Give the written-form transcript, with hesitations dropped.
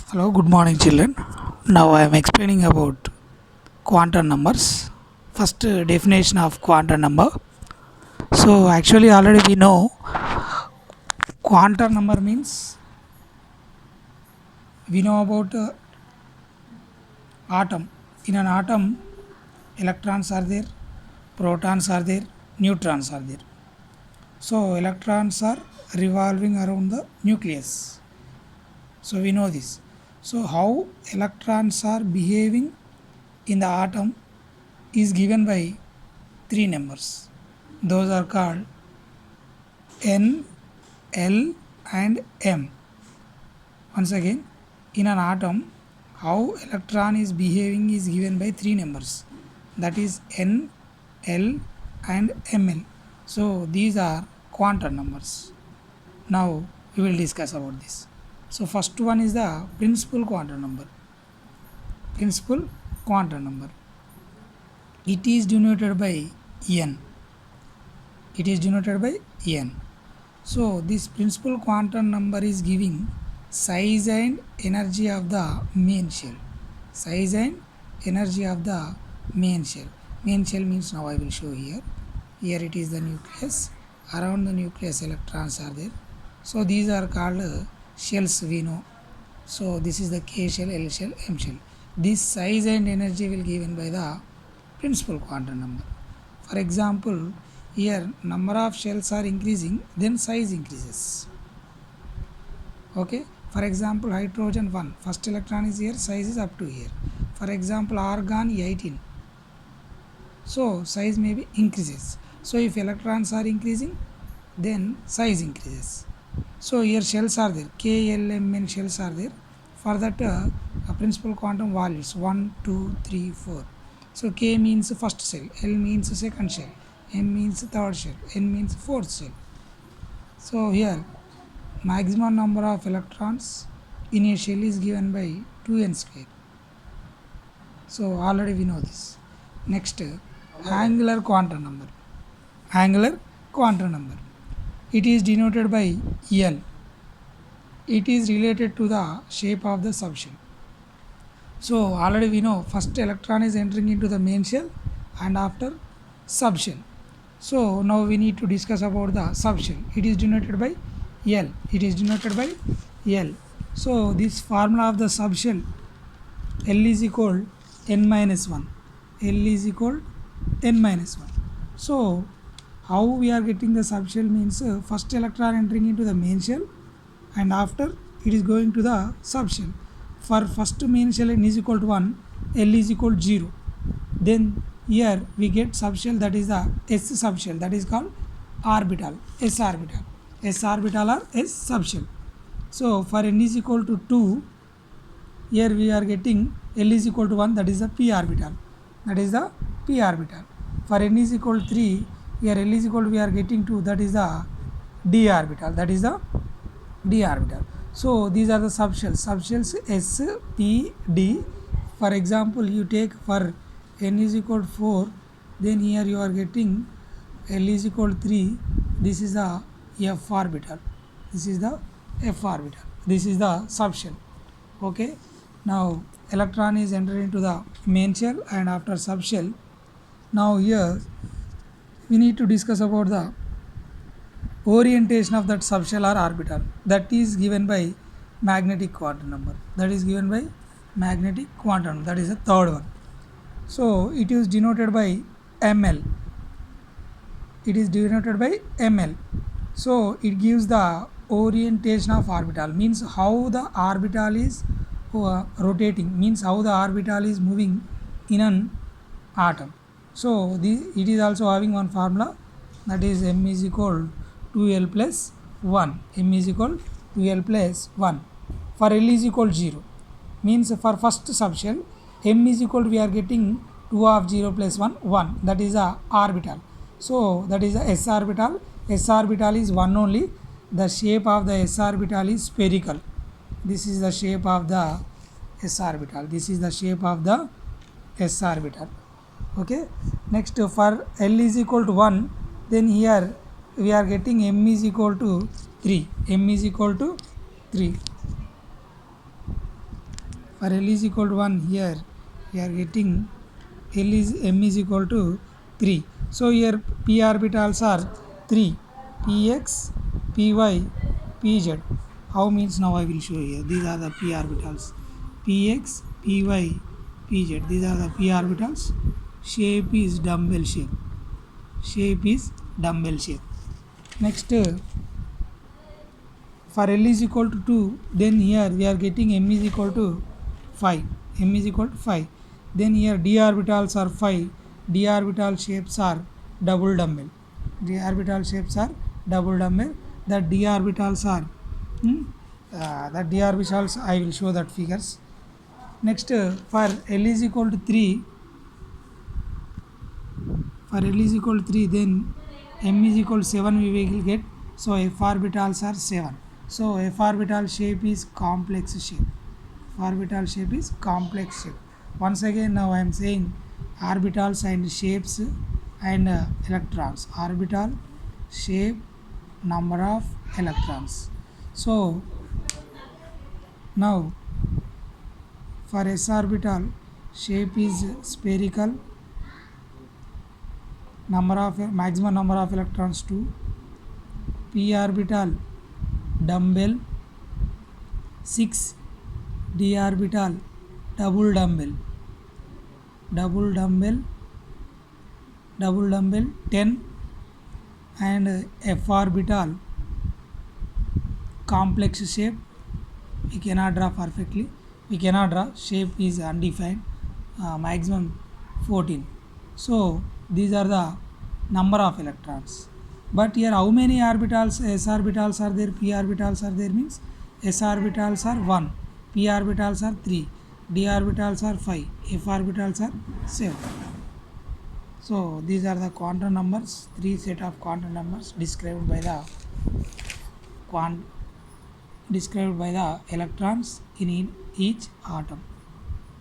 Hello, good morning, children. Now I am explaining about quantum numbers. First, definition of quantum number. So, actually, already we know quantum number means we know about atom. In an atom, electrons are there, protons are there, neutrons are there. So, electrons are revolving around the nucleus. So, we know this. So, how electrons are behaving in the atom is given by three numbers. Those are called N, L, and M. Once again, in an atom, how electron is behaving is given by three numbers. That is N, L, and Ml. So these are quantum numbers. Now we will discuss about this. So first one is the principal quantum number. Principal quantum number. It is denoted by N. It is denoted by N. So this principal quantum number is giving size and energy of the main shell. Size and energy of the main shell. Main shell means now I will show here. Here it is the nucleus. Around the nucleus electrons are there. So these are called shells we know. So this is the K shell, L shell, M shell. This size and energy will given by the principal quantum number. For example, here number of shells are increasing, then size increases. Okay, for example, hydrogen 1, first electron is here, size is up to here. For example, argon 18, so size may be increases. So if electrons are increasing, then size increases. So here shells are there, K, L, M, N shells are there. For that principal quantum values 1, 2, 3, 4. So K means first shell, L means second shell, M means third shell, N means fourth shell. So here maximum number of electrons in a shell is given by 2n square. So already we know this. Next, angular quantum number. Angular quantum number. It is denoted by L. It is related to the shape of the subshell. So already we know first electron is entering into the main shell and after subshell. So now we need to discuss about the subshell. It is denoted by L. It is denoted by L. So this formula of the subshell, L is equal n minus 1. L is equal n minus 1. So how we are getting the subshell means first electron entering into the main shell and after it is going to the subshell. For first main shell n is equal to 1, L is equal to 0. Then here we get subshell, that is the S subshell, that is called orbital, S orbital. S orbital or S subshell. So for n is equal to 2, here we are getting L is equal to 1, that is the P orbital. That is the P orbital. For n is equal to 3, here L is equal to we are getting 2, that is the D orbital. That is the D orbital. So these are the subshells. Subshells S, P, D. For example, you take for n is equal to 4, then here you are getting L is equal to 3. This is the F orbital. This is the F orbital. This is the subshell. Okay. Now electron is entering into the main shell and after subshell. Now here we need to discuss about the orientation of that subshell or orbital. That is given by magnetic quantum number. That is given by magnetic quantum. That is the third one. So it is denoted by ML. It is denoted by ML. So it gives the orientation of orbital, means how the orbital is rotating, means how the orbital is moving in an atom. So it is also having one formula, that is m is equal to 2l plus 1. M is equal to 2l plus 1. For L is equal to 0, means for first subshell m is equal to we are getting 2 of 0 plus 1, 1. That is the orbital. So that is the S orbital. S orbital is 1 only. The shape of the S orbital is spherical. This is the shape of the S orbital. This is the shape of the S orbital. Okay. Next, for L is equal to 1, then here we are getting m is equal to 3. M is equal to 3. For L is equal to 1, here we are getting m is equal to 3. So here p orbitals are 3, px, py, pz. How means now I will show you. These are the p orbitals, px, py, pz. These are the p orbitals. Shape is dumbbell shape. Shape is dumbbell shape. Next, for L is equal to 2, then here we are getting m is equal to 5. M is equal to 5. Then here d orbitals are 5. D orbital shapes are double dumbbell. D orbital shapes are double dumbbell. The d orbitals are the d orbitals I will show that figures. Next, for L is equal to 3. For L is equal to 3, then m is equal to 7 we will get. So f orbitals are 7. So f orbital shape is complex shape. Orbital shape is complex shape. Once again now I am saying orbitals and shapes and electrons. Orbital, shape, number of electrons. So now for s orbital, shape is spherical, maximum number of electrons 2. p orbital dumbbell 6. d orbital double dumbbell 10, and f orbital complex shape. We cannot draw perfectly. We cannot draw. Shape is undefined. Maximum 14. So these are the number of electrons. But here how many orbitals? S orbitals are there, p orbitals are there, means s orbitals are 1, p orbitals are 3, d orbitals are 5, f orbitals are 7. So these are the quantum numbers, 3 set of quantum numbers described by the electrons in each atom.